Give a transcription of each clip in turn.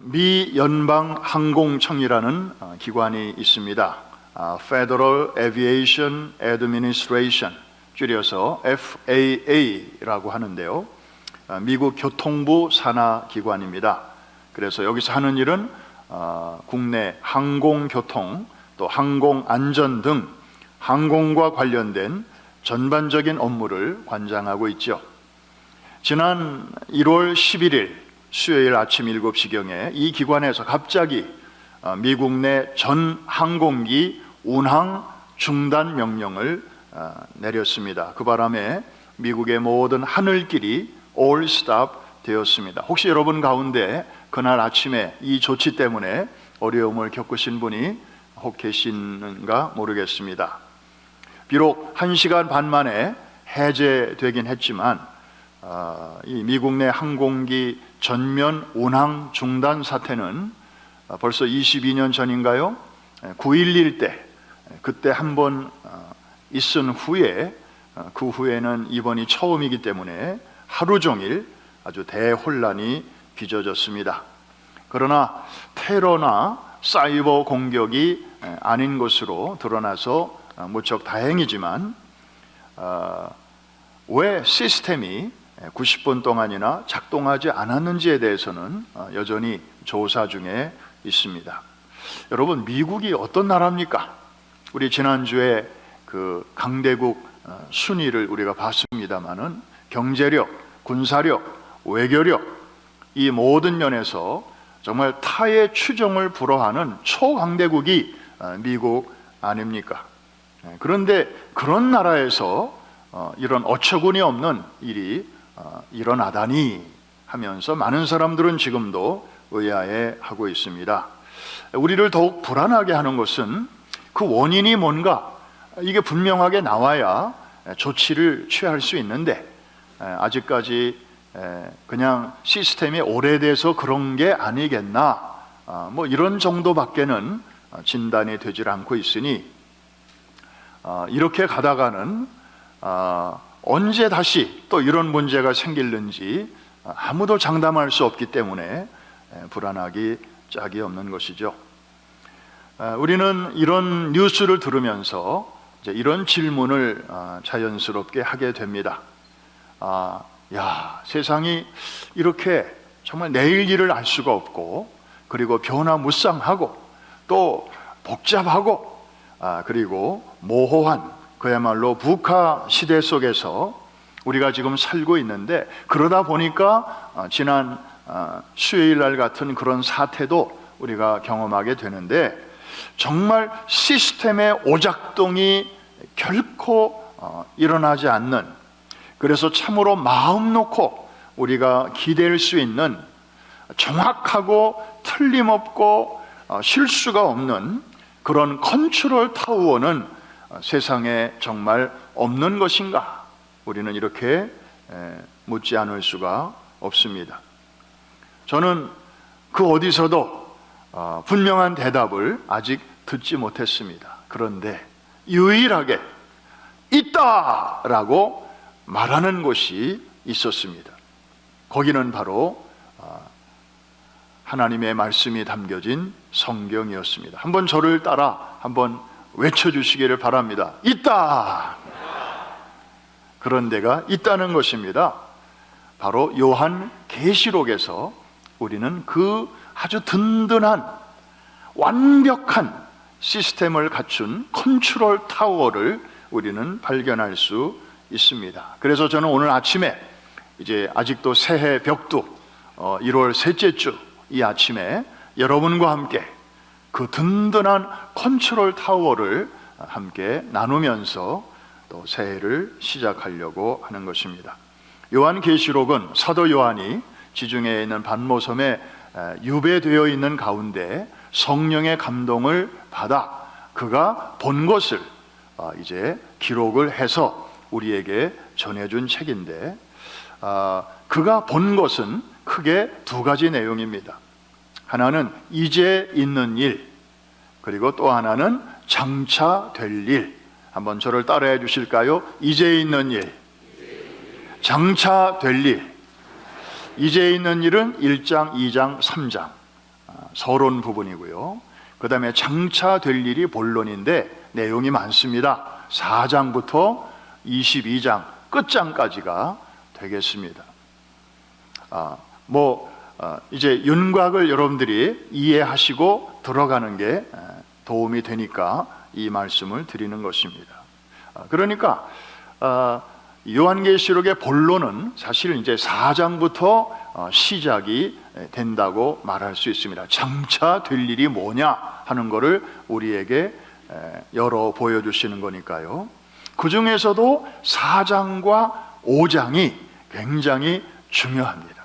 미 연방항공청이라는 기관이 있습니다. Federal Aviation Administration, 줄여서 FAA라고 하는데요. 미국 교통부 산하 기관입니다. 그래서 여기서 하는 일은 국내 항공교통, 또 항공안전 등 항공과 관련된 전반적인 업무를 관장하고 있죠. 지난 1월 11일 수요일 아침 7시경에 이 기관에서 갑자기 미국 내 전 항공기 운항 중단 명령을 내렸습니다. 그 바람에 미국의 모든 하늘길이 all stop 되었습니다. 혹시 여러분 가운데 그날 아침에 이 조치 때문에 어려움을 겪으신 분이 혹 계시는가 모르겠습니다. 비록 1시간 반 만에 해제되긴 했지만 이 미국 내 항공기 전면 운항 중단 사태는 벌써 22년 전인가요? 9.11 때 그때 한번 있은 후에 그 후에는 이번이 처음이기 때문에 하루 종일 아주 대혼란이 빚어졌습니다. 그러나 테러나 사이버 공격이 아닌 것으로 드러나서 무척 다행이지만 왜 시스템이 90분 동안이나 작동하지 않았는지에 대해서는 여전히 조사 중에 있습니다. 여러분, 미국이 어떤 나라입니까? 우리 지난주에 그 강대국 순위를 우리가 봤습니다마는 경제력, 군사력, 외교력 이 모든 면에서 정말 타의 추종을 불허하는 초강대국이 미국 아닙니까? 그런데 그런 나라에서 이런 어처구니 없는 일이 일어나다니 하면서 많은 사람들은 지금도 의아해하고 있습니다. 우리를 더욱 불안하게 하는 것은 그 원인이 뭔가 이게 분명하게 나와야 조치를 취할 수 있는데 아직까지 그냥 시스템이 오래돼서 그런 게 아니겠나 뭐 이런 정도밖에는 진단이 되질 않고 있으니 이렇게 가다가는 언제 다시 또 이런 문제가 생길는지 아무도 장담할 수 없기 때문에 불안하기 짝이 없는 것이죠. 우리는 이런 뉴스를 들으면서 이제 이런 질문을 자연스럽게 하게 됩니다. 세상이 이렇게 정말 내일 일을 알 수가 없고, 그리고 변화무쌍하고 또 복잡하고 그리고 모호한 그야말로 북하 시대 속에서 우리가 지금 살고 있는데, 그러다 보니까 지난 수요일 날 같은 그런 사태도 우리가 경험하게 되는데, 정말 시스템의 오작동이 결코 일어나지 않는, 그래서 참으로 마음 놓고 우리가 기댈 수 있는 정확하고 틀림없고 실수가 없는 그런 컨트롤 타워는 세상에 정말 없는 것인가? 우리는 이렇게 묻지 않을 수가 없습니다. 저는 그 어디서도 분명한 대답을 아직 듣지 못했습니다. 그런데 유일하게 있다라고 말하는 곳이 있었습니다. 거기는 바로 하나님의 말씀이 담겨진 성경이었습니다. 한번 저를 따라 한번 외쳐주시기를 바랍니다. 있다! 그런 데가 있다는 것입니다. 바로 요한 계시록에서 우리는 그 아주 든든한 완벽한 시스템을 갖춘 컨트롤 타워를 우리는 발견할 수 있습니다. 그래서 저는 오늘 아침에 이제 아직도 새해 벽두 1월 셋째 주 이 아침에 여러분과 함께 그 든든한 컨트롤 타워를 함께 나누면서 또 새해를 시작하려고 하는 것입니다. 요한계시록은 사도 요한이 지중해에 있는 반모섬에 유배되어 있는 가운데 성령의 감동을 받아 그가 본 것을 이제 기록을 해서 우리에게 전해준 책인데, 그가 본 것은 크게 두 가지 내용입니다. 하나는 이제 있는 일, 그리고 또 하나는 장차 될 일. 한번 저를 따라해 주실까요? 이제 있는 일, 장차 될 일. 이제 있는 일은 1장, 2장, 3장 서론 부분이고요. 그 다음에 장차 될 일이 본론인데 내용이 많습니다. 4장부터 22장 끝장까지가 되겠습니다. 이제 윤곽을 여러분들이 이해하시고 들어가는 게 도움이 되니까 이 말씀을 드리는 것입니다. 그러니까 요한계시록의 본론은 사실 이제 4장부터 시작이 된다고 말할 수 있습니다. 장차 될 일이 뭐냐 하는 것을 우리에게 열어 보여주시는 거니까요. 그 중에서도 4장과 5장이 굉장히 중요합니다.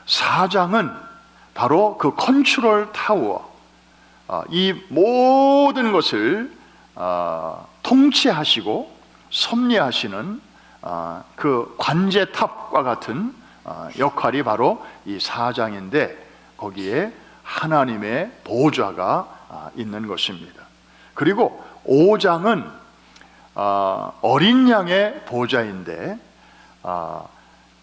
4장은 바로 그 컨트롤 타워, 이 모든 것을 통치하시고 섭리하시는 그 관제탑과 같은 역할이 바로 이 4장인데 거기에 하나님의 보좌가 있는 것입니다. 그리고 5장은 어린 양의 보좌인데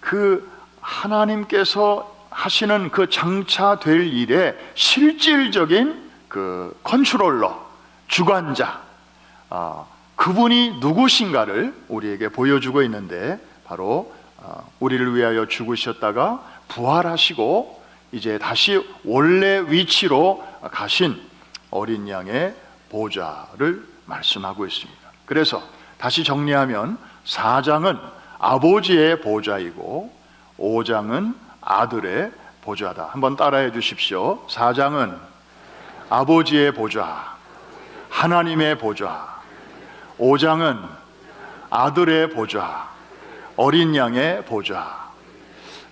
그 하나님께서 하시는 그 장차 될 일의 실질적인 그 컨트롤러, 주관자, 그분이 누구신가를 우리에게 보여주고 있는데 바로 우리를 위하여 죽으셨다가 부활하시고 이제 다시 원래 위치로 가신 어린 양의 보좌를 말씀하고 있습니다. 그래서 다시 정리하면 4장은 아버지의 보좌이고 5장은 아들의 보좌다. 한번 따라해 주십시오. 4장은 아버지의 보좌, 하나님의 보좌. 5장은 아들의 보좌, 어린 양의 보좌.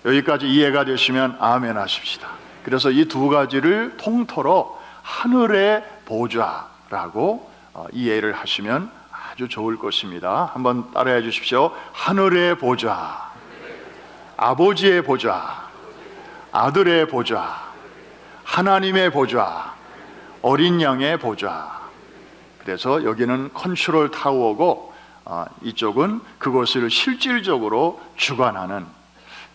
여기까지 이해가 되시면 아멘 하십시다. 그래서 이 두 가지를 통틀어 하늘의 보좌라고 이해를 하시면 아주 좋을 것입니다. 한번 따라해 주십시오. 하늘의 보좌, 아버지의 보좌, 아들의 보좌, 하나님의 보좌, 어린 양의 보좌. 그래서 여기는 컨트롤 타워고 이쪽은 그것을 실질적으로 주관하는.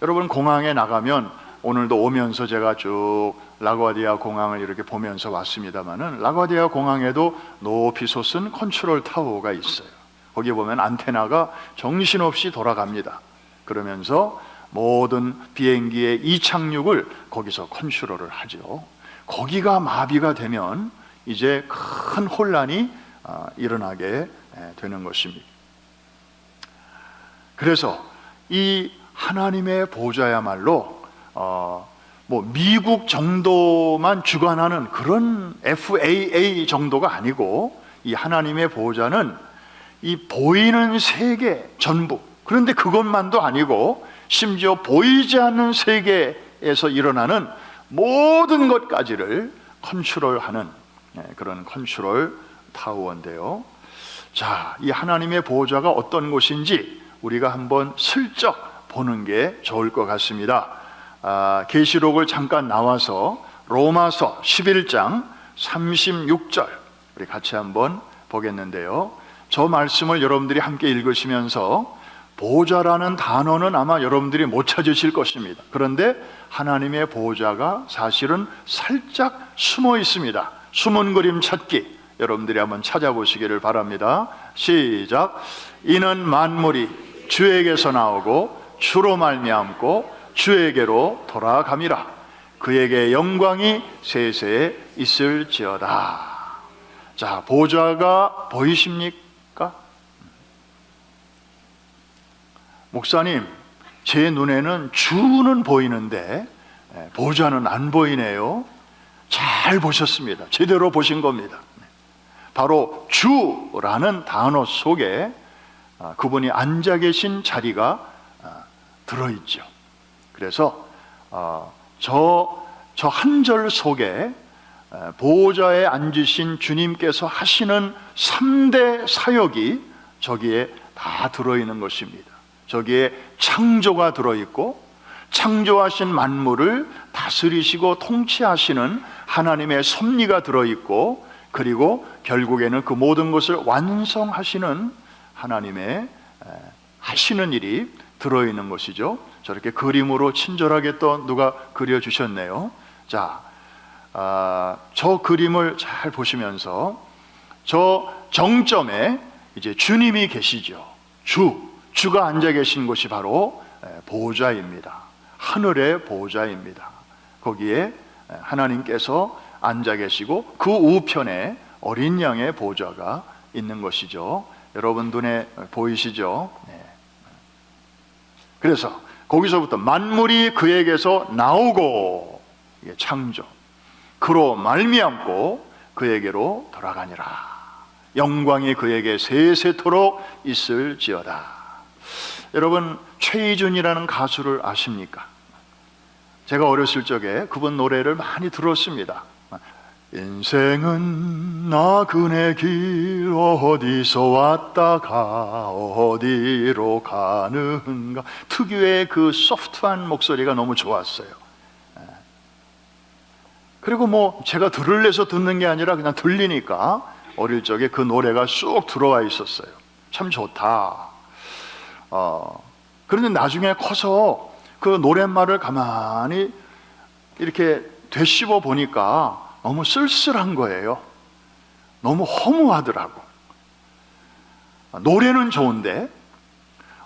여러분 공항에 나가면 오늘도 오면서 제가 쭉 라과디아 공항을 이렇게 보면서 왔습니다만은 라과디아 공항에도 높이 솟은 컨트롤 타워가 있어요. 거기 보면 안테나가 정신없이 돌아갑니다. 그러면서 모든 비행기의 이착륙을 거기서 컨트롤을 하죠. 거기가 마비가 되면 이제 큰 혼란이 일어나게 되는 것입니다. 그래서 이 하나님의 보좌야말로 미국 정도만 주관하는 그런 FAA 정도가 아니고 이 하나님의 보좌는 이 보이는 세계 전부, 그런데 그것만도 아니고 심지어 보이지 않는 세계에서 일어나는 모든 것까지를 컨트롤하는 그런 컨트롤 타워인데요. 자, 이 하나님의 보좌가 어떤 곳인지 우리가 한번 슬쩍 보는 게 좋을 것 같습니다. 계시록을 잠깐 나와서 로마서 11장 36절 우리 같이 한번 보겠는데요. 저 말씀을 여러분들이 함께 읽으시면서 보좌라는 단어는 아마 여러분들이 못 찾으실 것입니다. 그런데 하나님의 보좌가 사실은 살짝 숨어 있습니다. 숨은 그림 찾기 여러분들이 한번 찾아보시기를 바랍니다. 시작. 이는 만물이 주에게서 나오고 주로 말미암고 주에게로 돌아감이라. 그에게 영광이 세세에 있을지어다. 자, 보좌가 보이십니까? 목사님, 제 눈에는 주는 보이는데 보좌는 안 보이네요. 잘 보셨습니다. 제대로 보신 겁니다. 바로 주라는 단어 속에 그분이 앉아 계신 자리가 들어있죠. 그래서 저 한 절 속에 보좌에 앉으신 주님께서 하시는 3대 사역이 저기에 다 들어있는 것입니다. 저기에 창조가 들어있고 창조하신 만물을 다스리시고 통치하시는 하나님의 섭리가 들어있고 그리고 결국에는 그 모든 것을 완성하시는 하나님의 하시는 일이 들어있는 것이죠. 저렇게 그림으로 친절하게 또 누가 그려주셨네요. 자, 저 그림을 잘 보시면서 저 정점에 이제 주님이 계시죠. 주가 앉아 계신 곳이 바로 보좌입니다. 하늘의 보좌입니다. 거기에 하나님께서 앉아 계시고 그 우편에 어린 양의 보좌가 있는 것이죠. 여러분 눈에 보이시죠? 네. 그래서 거기서부터 만물이 그에게서 나오고, 이게 창조, 그로 말미암고 그에게로 돌아가니라. 영광이 그에게 세세토록 있을지어다. 여러분 최희준이라는 가수를 아십니까? 제가 어렸을 적에 그분 노래를 많이 들었습니다. 인생은 나그네 길 어디서 왔다가 어디로 가는가. 특유의 그 소프트한 목소리가 너무 좋았어요. 그리고 뭐 제가 들으려서 듣는 게 아니라 그냥 들리니까 어릴 적에 그 노래가 쑥 들어와 있었어요. 참 좋다. 그런데 나중에 커서 그 노랫말을 가만히 이렇게 되씹어 보니까 너무 쓸쓸한 거예요. 너무 허무하더라고. 노래는 좋은데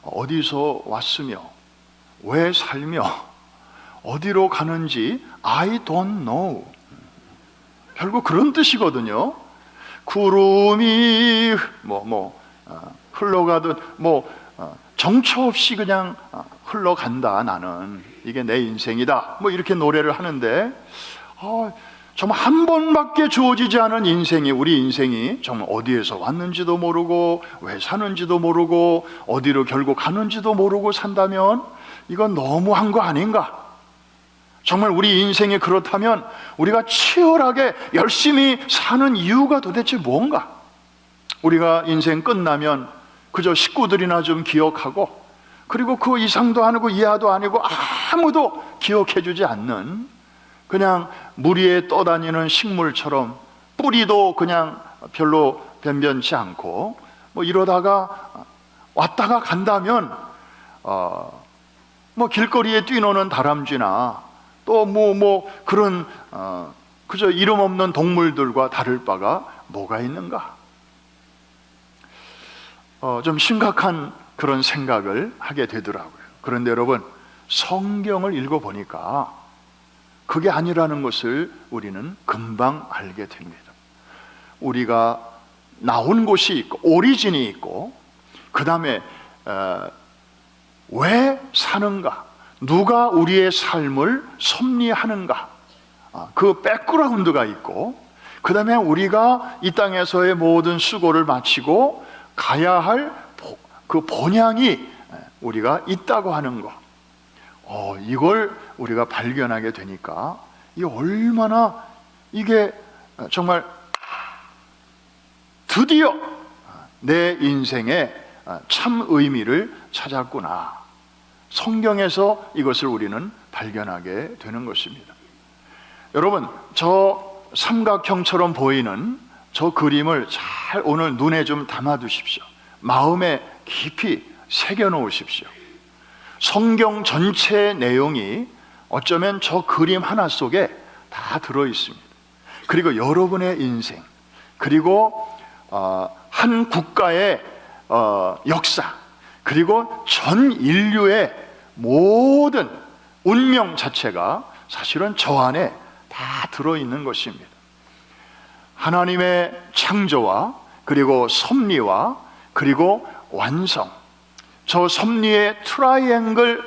어디서 왔으며 왜 살며 어디로 가는지 I don't know. 결국 그런 뜻이거든요. 구름이 흘러가듯 정처 없이 그냥 흘러간다. 나는 이게 내 인생이다. 이렇게 노래를 하는데 정말 한 번밖에 주어지지 않은 인생이, 우리 인생이 정말 어디에서 왔는지도 모르고 왜 사는지도 모르고 어디로 결국 가는지도 모르고 산다면 이건 너무한 거 아닌가? 정말 우리 인생이 그렇다면 우리가 치열하게 열심히 사는 이유가 도대체 뭔가? 우리가 인생 끝나면 그저 식구들이나 좀 기억하고, 그리고 그 이상도 아니고 이하도 아니고 아무도 기억해주지 않는, 그냥 물 위에 떠다니는 식물처럼 뿌리도 그냥 별로 변변치 않고 이러다가 왔다가 간다면 길거리에 뛰노는 다람쥐나 또 그런 그저 이름 없는 동물들과 다를 바가 뭐가 있는가? 좀 심각한 그런 생각을 하게 되더라고요. 그런데 여러분, 성경을 읽어보니까 그게 아니라는 것을 우리는 금방 알게 됩니다. 우리가 나온 곳이 있고 오리진이 있고, 그 다음에 왜 사는가, 누가 우리의 삶을 섭리하는가, 그 백그라운드가 있고, 그 다음에 우리가 이 땅에서의 모든 수고를 마치고 가야 할 그 본향이 우리가 있다고 하는 것, 이걸 우리가 발견하게 되니까 이게 정말 드디어 내 인생에 참 의미를 찾았구나. 성경에서 이것을 우리는 발견하게 되는 것입니다. 여러분, 저 삼각형처럼 보이는 저 그림을 잘 오늘 눈에 좀 담아 두십시오. 마음에 깊이 새겨 놓으십시오. 성경 전체 내용이 어쩌면 저 그림 하나 속에 다 들어 있습니다. 그리고 여러분의 인생, 그리고 한 국가의 역사, 그리고 전 인류의 모든 운명 자체가 사실은 저 안에 다 들어있는 것입니다. 하나님의 창조와 그리고 섭리와 그리고 완성, 저 섭리의 트라이앵글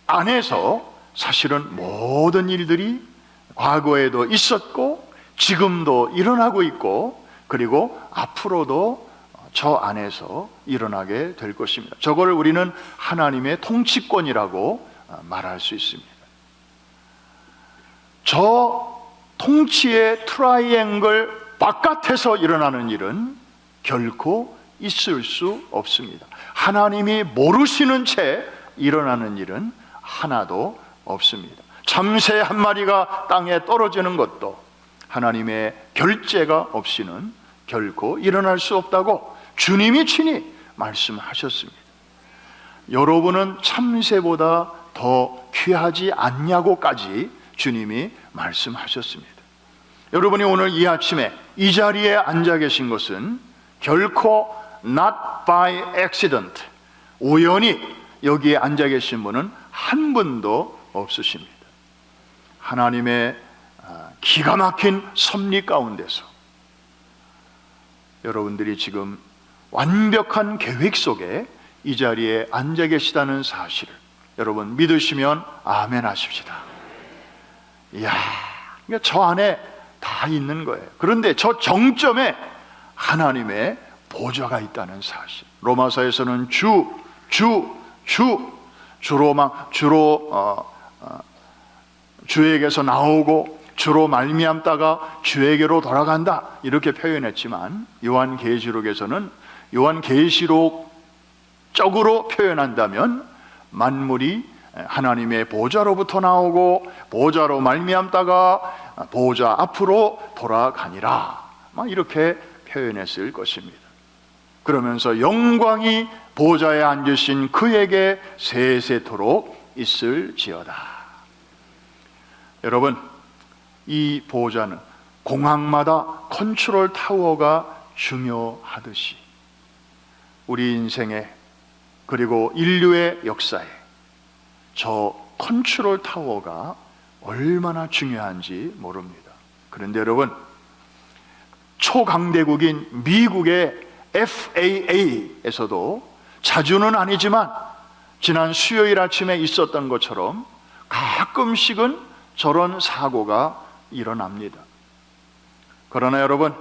안에서 사실은 모든 일들이 과거에도 있었고 지금도 일어나고 있고, 그리고 앞으로도 저 안에서 일어나게 될 것입니다. 저걸 우리는 하나님의 통치권이라고 말할 수 있습니다. 저 통치의 트라이앵글 바깥에서 일어나는 일은 결코 있을 수 없습니다. 하나님이 모르시는 채 일어나는 일은 하나도 없습니다. 참새 한 마리가 땅에 떨어지는 것도 하나님의 결재가 없이는 결코 일어날 수 없다고 주님이 친히 말씀하셨습니다. 여러분은 참새보다 더 귀하지 않냐고까지 주님이 말씀하셨습니다. 여러분이 오늘 이 아침에 이 자리에 앉아 계신 것은 결코 not by accident, 우연히 여기에 앉아 계신 분은 한 분도 없으십니다. 하나님의 기가 막힌 섭리 가운데서 여러분들이 지금 완벽한 계획 속에 이 자리에 앉아 계시다는 사실을 여러분 믿으시면 아멘 하십시다. 이야, 저 안에 다 있는 거예요. 그런데 저 정점에 하나님의 보좌가 있다는 사실. 로마서에서는 주에게서 나오고 주로 말미암다가 주에게로 돌아간다 이렇게 표현했지만, 요한계시록에서는 요한계시록적으로 표현한다면 만물이 하나님의 보좌로부터 나오고 보좌로 말미암다가 보좌 앞으로 돌아가니라, 이렇게 표현했을 것입니다. 그러면서 영광이 보좌에 앉으신 그에게 세세토록 있을지어다. 여러분, 이 보좌는 공항마다 컨트롤 타워가 중요하듯이 우리 인생에, 그리고 인류의 역사에 저 컨트롤 타워가 얼마나 중요한지 모릅니다. 그런데 여러분, 초강대국인 미국의 FAA에서도 자주는 아니지만 지난 수요일 아침에 있었던 것처럼 가끔씩은 저런 사고가 일어납니다. 그러나 여러분,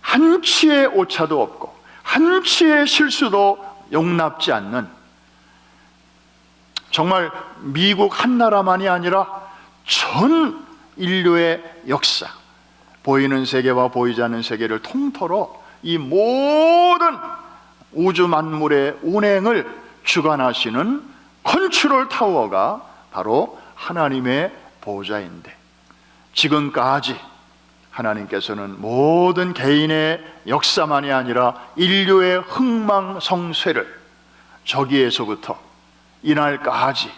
한치의 오차도 없고 한치의 실수도 용납지 않는, 정말 미국 한 나라만이 아니라 전 인류의 역사, 보이는 세계와 보이지 않는 세계를 통틀어 이 모든 우주 만물의 운행을 주관하시는 컨트롤 타워가 바로 하나님의 보좌인데, 지금까지 하나님께서는 모든 개인의 역사만이 아니라 인류의 흥망성쇠를 저기에서부터 이날까지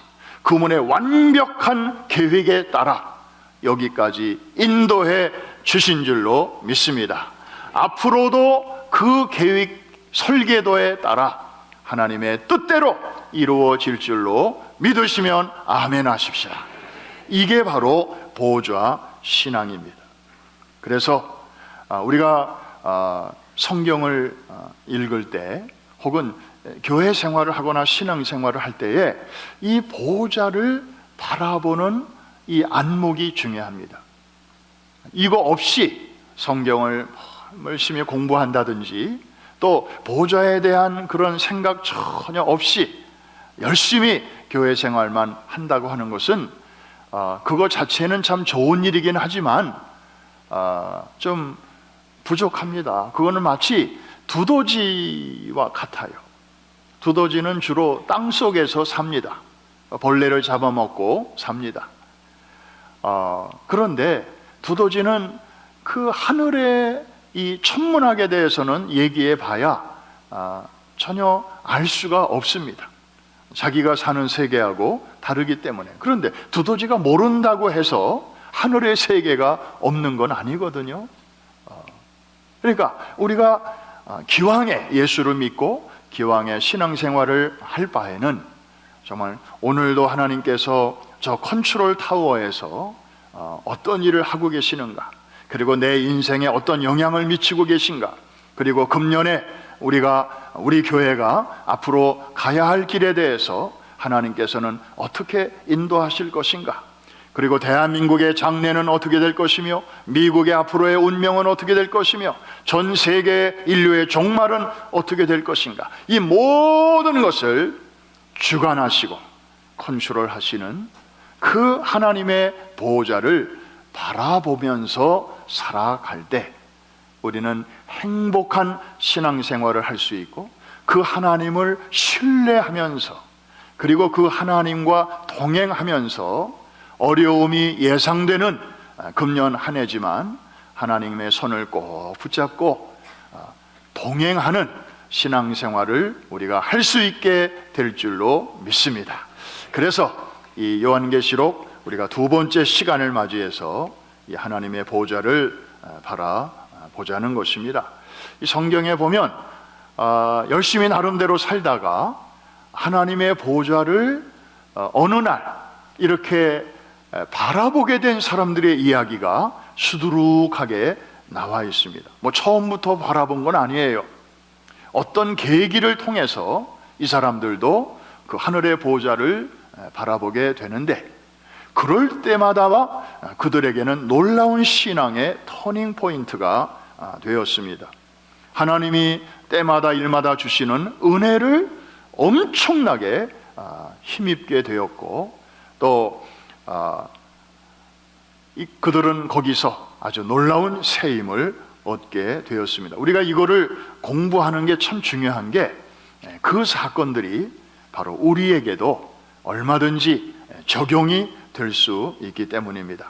그분의 완벽한 계획에 따라 여기까지 인도해 주신 줄로 믿습니다. 앞으로도 그 계획 설계도에 따라 하나님의 뜻대로 이루어질 줄로 믿으시면 아멘 하십시오. 이게 바로 보좌 신앙입니다. 그래서 우리가 성경을 읽을 때, 혹은 교회 생활을 하거나 신앙 생활을 할 때에 이 보좌를 바라보는 이 안목이 중요합니다. 이거 없이 성경을 열심히 공부한다든지 또 보좌에 대한 그런 생각 전혀 없이 열심히 교회 생활만 한다고 하는 것은 그거 자체는 참 좋은 일이긴 하지만 좀 부족합니다. 그거는 마치 두더지와 같아요. 두더지는 주로 땅 속에서 삽니다. 벌레를 잡아먹고 삽니다. 그런데 두더지는 그 하늘의 이 천문학에 대해서는 얘기해 봐야 전혀 알 수가 없습니다. 자기가 사는 세계하고 다르기 때문에. 그런데 두더지가 모른다고 해서 하늘의 세계가 없는 건 아니거든요. 그러니까 우리가 기왕에 예수를 믿고 기왕에 신앙생활을 할 바에는 정말 오늘도 하나님께서 저 컨트롤 타워에서 어떤 일을 하고 계시는가, 그리고 내 인생에 어떤 영향을 미치고 계신가, 그리고 금년에 우리 교회가 앞으로 가야 할 길에 대해서 하나님께서는 어떻게 인도하실 것인가, 그리고 대한민국의 장래는 어떻게 될 것이며 미국의 앞으로의 운명은 어떻게 될 것이며 전 세계 인류의 종말은 어떻게 될 것인가, 이 모든 것을 주관하시고 컨트롤하시는 그 하나님의 보좌를 바라보면서 살아갈 때 우리는 행복한 신앙생활을 할 수 있고, 그 하나님을 신뢰하면서, 그리고 그 하나님과 동행하면서 어려움이 예상되는 금년 한 해지만 하나님의 손을 꼭 붙잡고 동행하는 신앙생활을 우리가 할 수 있게 될 줄로 믿습니다. 그래서 이 요한계시록 우리가 두 번째 시간을 맞이해서 이 하나님의 보좌를 바라보자는 것입니다. 이 성경에 보면 열심히 나름대로 살다가 하나님의 보좌를 어느 날 이렇게 바라보게 된 사람들의 이야기가 수두룩하게 나와 있습니다. 뭐 처음부터 바라본 건 아니에요. 어떤 계기를 통해서 이 사람들도 그 하늘의 보좌를 바라보게 되는데, 그럴 때마다 그들에게는 놀라운 신앙의 터닝 포인트가 되었습니다. 하나님이 때마다 일마다 주시는 은혜를 엄청나게 힘입게 되었고, 또 그들은 거기서 아주 놀라운 새 힘을 얻게 되었습니다. 우리가 이거를 공부하는 게 참 중요한 게, 그 사건들이 바로 우리에게도 얼마든지 적용이 될 수 있기 때문입니다.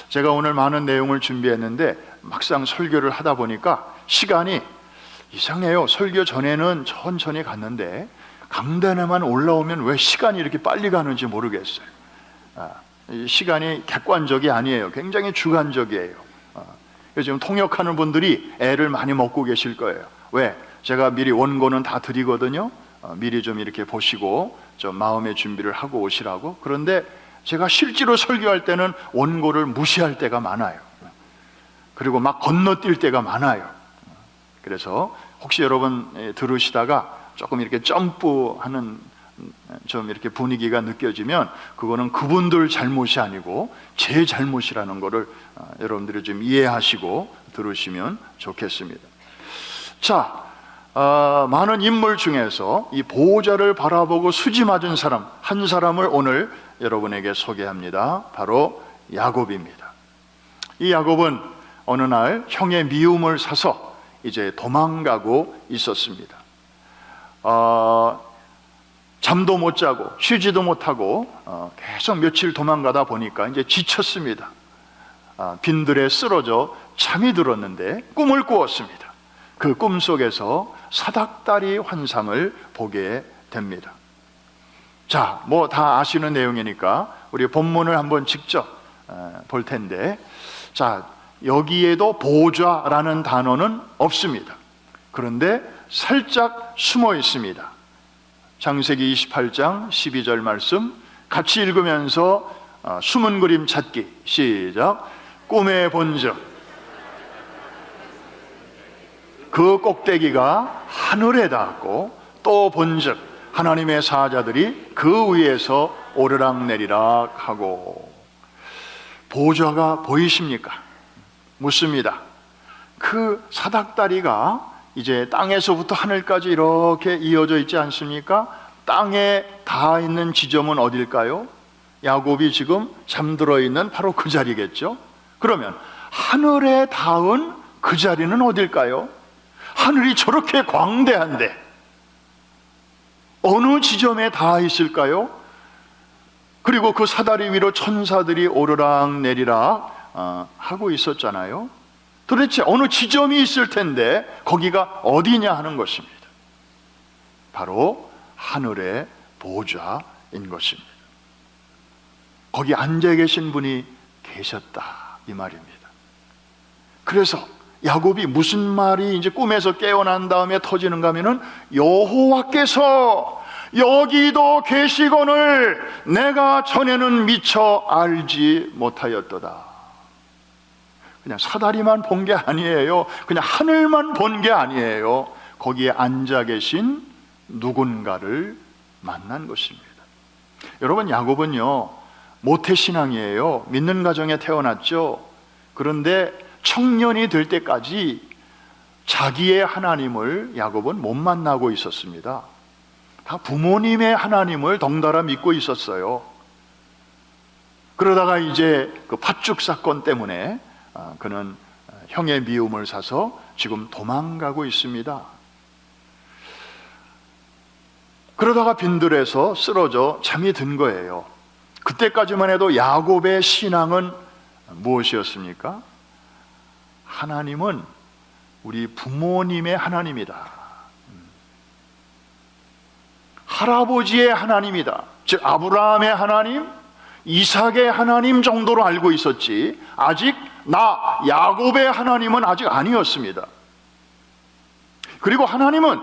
제가 오늘 많은 내용을 준비했는데 막상 설교를 하다 보니까 시간이 이상해요. 설교 전에는 천천히 갔는데 강단에만 올라오면 왜 시간이 이렇게 빨리 가는지 모르겠어요. 시간이 객관적이 아니에요. 굉장히 주관적이에요. 지금 통역하는 분들이 애를 많이 먹고 계실 거예요. 왜? 제가 미리 원고는 다 드리거든요. 미리 좀 이렇게 보시고 좀 마음의 준비를 하고 오시라고. 그런데 제가 실제로 설교할 때는 원고를 무시할 때가 많아요. 그리고 막 건너뛸 때가 많아요. 그래서 혹시 여러분 들으시다가 조금 이렇게 점프하는 좀 이렇게 분위기가 느껴지면 그거는 그분들 잘못이 아니고 제 잘못이라는 거를 여러분들이 좀 이해하시고 들으시면 좋겠습니다. 자, 많은 인물 중에서 이 보호자를 바라보고 수지 맞은 사람 한 사람을 오늘 여러분에게 소개합니다. 바로 야곱입니다. 이 야곱은 어느 날 형의 미움을 사서 이제 도망가고 있었습니다. 잠도 못 자고 쉬지도 못하고 계속 며칠 도망가다 보니까 이제 지쳤습니다. 빈들에 쓰러져 잠이 들었는데 꿈을 꾸었습니다. 그 꿈 속에서 사닥다리 환상을 보게 됩니다. 자, 뭐 다 아시는 내용이니까 우리 본문을 한번 직접 볼 텐데, 자, 여기에도 보좌라는 단어는 없습니다. 그런데 살짝 숨어 있습니다. 창세기 28장 12절 말씀 같이 읽으면서 숨은 그림 찾기 시작. 꿈에 본즉 그 꼭대기가 하늘에 닿았고 또 본즉 하나님의 사자들이 그 위에서 오르락내리락 하고. 보좌가 보이십니까? 묻습니다. 그 사닥다리가 이제 땅에서부터 하늘까지 이렇게 이어져 있지 않습니까? 땅에 닿아 있는 지점은 어딜까요? 야곱이 지금 잠들어 있는 바로 그 자리겠죠? 그러면 하늘에 닿은 그 자리는 어딜까요? 하늘이 저렇게 광대한데 어느 지점에 닿아 있을까요? 그리고 그 사다리 위로 천사들이 오르락 내리락 하고 있었잖아요. 도대체 어느 지점이 있을 텐데 거기가 어디냐 하는 것입니다. 바로 하늘의 보좌인 것입니다. 거기 앉아 계신 분이 계셨다 이 말입니다. 그래서 야곱이 무슨 말이 이제 꿈에서 깨어난 다음에 터지는가 하면은, 여호와께서 여기도 계시거늘 내가 전에는 미처 알지 못하였도다. 그냥 사다리만 본 게 아니에요. 그냥 하늘만 본 게 아니에요. 거기에 앉아 계신 누군가를 만난 것입니다. 여러분, 야곱은요 모태신앙이에요. 믿는 가정에 태어났죠. 그런데 청년이 될 때까지 자기의 하나님을 야곱은 못 만나고 있었습니다. 다 부모님의 하나님을 덩달아 믿고 있었어요. 그러다가 이제 그 팥죽 사건 때문에 그는 형의 미움을 사서 지금 도망가고 있습니다. 그러다가 빈들에서 쓰러져 잠이 든 거예요. 그때까지만 해도 야곱의 신앙은 무엇이었습니까? 하나님은 우리 부모님의 하나님이다. 할아버지의 하나님이다. 즉 아브라함의 하나님, 이삭의 하나님 정도로 알고 있었지 아직 나 야곱의 하나님은 아직 아니었습니다. 그리고 하나님은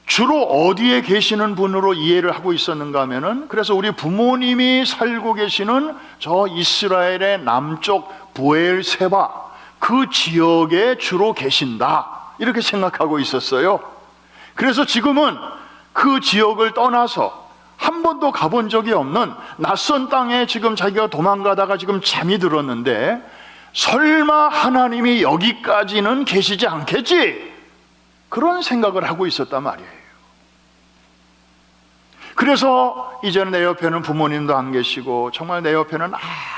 주로 어디에 계시는 분으로 이해를 하고 있었는가 하면은, 그래서 우리 부모님이 살고 계시는 저 이스라엘의 남쪽 브엘세바 그 지역에 주로 계신다 이렇게 생각하고 있었어요. 그래서 지금은 그 지역을 떠나서 한 번도 가본 적이 없는 낯선 땅에 지금 자기가 도망가다가 지금 잠이 들었는데, 설마 하나님이 여기까지는 계시지 않겠지? 그런 생각을 하고 있었단 말이에요. 그래서 이제는 내 옆에는 부모님도 안 계시고 정말 내 옆에는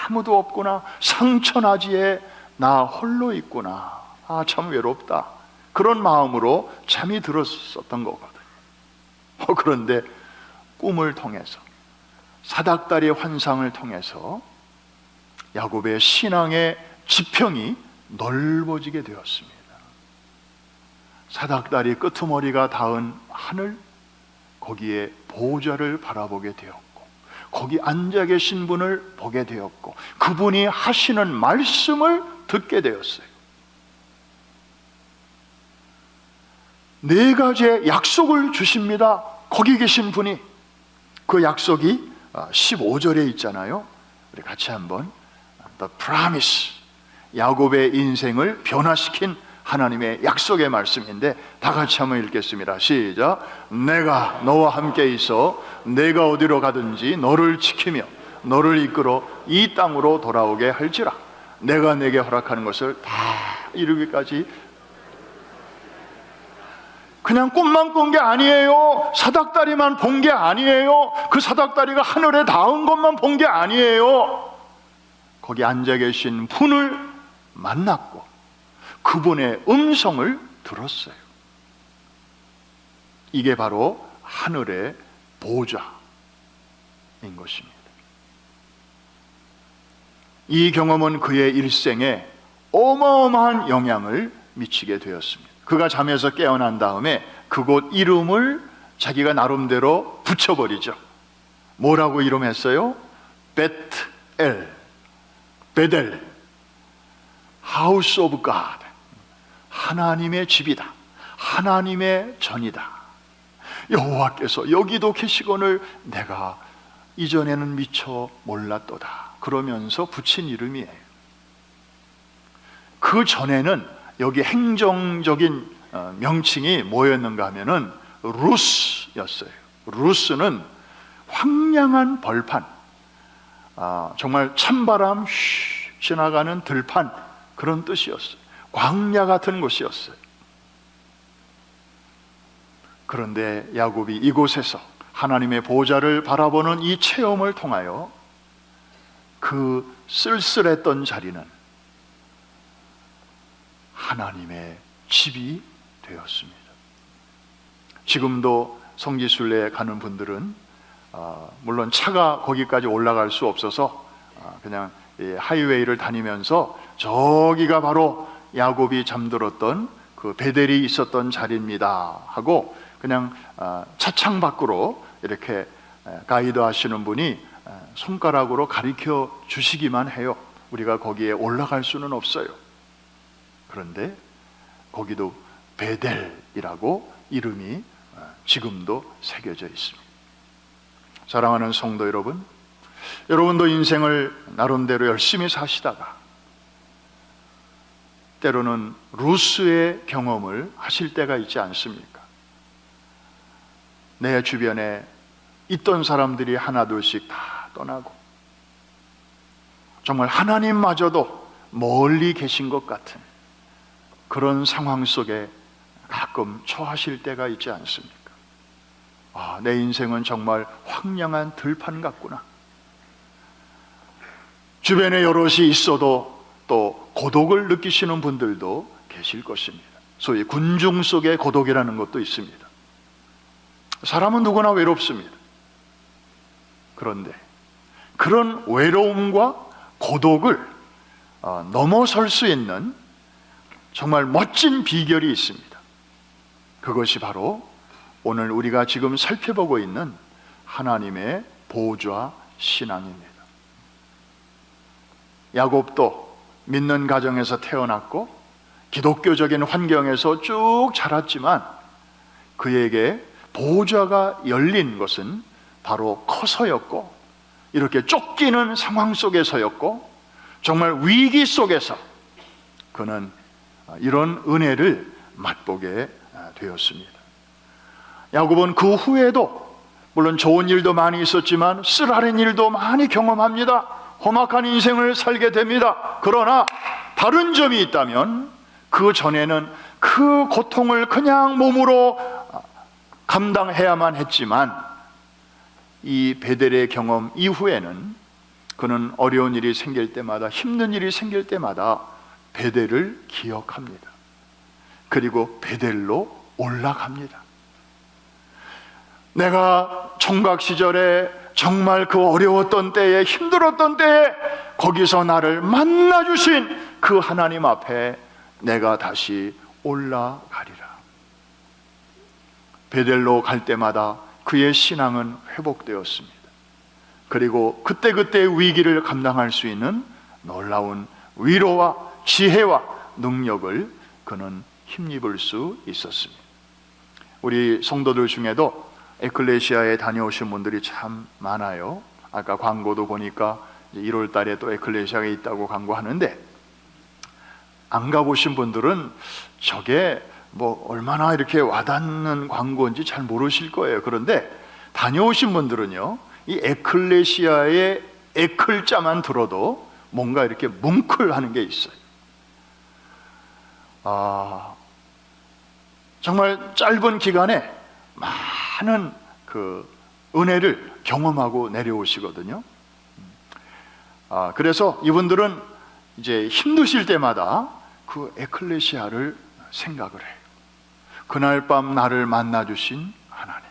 아무도 없구나, 상처나지에 나 홀로 있구나, 아 참 외롭다, 그런 마음으로 잠이 들었었던 거거든요. 그런데 꿈을 통해서, 사닥다리 환상을 통해서 야곱의 신앙의 지평이 넓어지게 되었습니다. 사닥다리 끄트머리가 닿은 하늘, 거기에 보좌를 바라보게 되었고, 거기 앉아 계신 분을 보게 되었고, 그분이 하시는 말씀을 듣게 되었어요. 네 가지의 약속을 주십니다. 거기 계신 분이. 그 약속이 15절에 있잖아요. 우리 같이 한번 The Promise, 야곱의 인생을 변화시킨 하나님의 약속의 말씀인데 다 같이 한번 읽겠습니다. 시작. 내가 너와 함께 있어 내가 어디로 가든지 너를 지키며 너를 이끌어 이 땅으로 돌아오게 할지라. 내가 내게 허락하는 것을 다 이루기까지. 그냥 꿈만 꾼 게 아니에요. 사닥다리만 본 게 아니에요. 그 사닥다리가 하늘에 닿은 것만 본 게 아니에요. 거기 앉아 계신 분을 만났고 그분의 음성을 들었어요. 이게 바로 하늘의 보좌인 것입니다. 이 경험은 그의 일생에 어마어마한 영향을 미치게 되었습니다. 그가 잠에서 깨어난 다음에 그곳 이름을 자기가 나름대로 붙여버리죠. 뭐라고 이름했어요? 베텔, 베델, House of God, 하나님의 집이다, 하나님의 전이다. 여호와께서 여기도 계시거늘 내가 이전에는 미처 몰랐도다, 그러면서 붙인 이름이에요. 그 전에는 여기 행정적인 명칭이 뭐였는가 하면은 루스였어요. 루스는 황량한 벌판, 정말 찬바람 슉 지나가는 들판, 그런 뜻이었어요. 광야 같은 곳이었어요. 그런데 야곱이 이곳에서 하나님의 보좌를 바라보는 이 체험을 통하여 그 쓸쓸했던 자리는 하나님의 집이 되었습니다. 지금도 성지순례에 가는 분들은 물론 차가 거기까지 올라갈 수 없어서 그냥 하이웨이를 다니면서 저기가 바로 야곱이 잠들었던 그 베델이 있었던 자리입니다 하고 그냥 차창 밖으로 이렇게 가이드 하시는 분이 손가락으로 가리켜 주시기만 해요. 우리가 거기에 올라갈 수는 없어요. 그런데 거기도 베델이라고 이름이 지금도 새겨져 있습니다. 사랑하는 성도 여러분, 여러분도 인생을 나름대로 열심히 사시다가 때로는 루스의 경험을 하실 때가 있지 않습니까? 내 주변에 있던 사람들이 하나둘씩 다 떠나고 정말 하나님마저도 멀리 계신 것 같은 그런 상황 속에 가끔 처하실 때가 있지 않습니까? 내 인생은 정말 황량한 들판 같구나. 주변에 여럿이 있어도 또 고독을 느끼시는 분들도 계실 것입니다. 소위 군중 속의 고독이라는 것도 있습니다. 사람은 누구나 외롭습니다. 그런데 그런 외로움과 고독을 넘어설 수 있는 정말 멋진 비결이 있습니다. 그것이 바로 오늘 우리가 지금 살펴보고 있는 하나님의 보좌 신앙입니다. 야곱도 믿는 가정에서 태어났고 기독교적인 환경에서 쭉 자랐지만 그에게 보좌가 열린 것은 바로 커서였고, 이렇게 쫓기는 상황 속에서였고, 정말 위기 속에서 그는 이런 은혜를 맛보게 되었습니다. 야곱은 그 후에도 물론 좋은 일도 많이 있었지만 쓰라린 일도 많이 경험합니다. 험악한 인생을 살게 됩니다. 그러나 다른 점이 있다면 그 전에는 그 고통을 그냥 몸으로 감당해야만 했지만 이 베델의 경험 이후에는 그는 어려운 일이 생길 때마다, 힘든 일이 생길 때마다 베델을 기억합니다. 그리고 베델로 올라갑니다. 내가 총각 시절에 정말 그 어려웠던 때에, 힘들었던 때에 거기서 나를 만나주신 그 하나님 앞에 내가 다시 올라가리라. 베델로 갈 때마다 그의 신앙은 회복되었습니다. 그리고 그때그때의 위기를 감당할 수 있는 놀라운 위로와 지혜와 능력을 그는 힘입을 수 있었습니다. 우리 성도들 중에도 에클레시아에 다녀오신 분들이 참 많아요. 아까 광고도 보니까 1월 달에 또 에클레시아에 있다고 광고하는데, 안 가보신 분들은 저게 뭐 얼마나 이렇게 와닿는 광고인지 잘 모르실 거예요. 그런데 다녀오신 분들은요, 이 에클레시아의 에클자만 들어도 뭔가 이렇게 뭉클하는 게 있어요. 정말 짧은 기간에 많은 그 은혜를 경험하고 내려오시거든요. 그래서 이분들은 이제 힘드실 때마다 그 에클레시아를 생각을 해요. 그날 밤 나를 만나주신 하나님,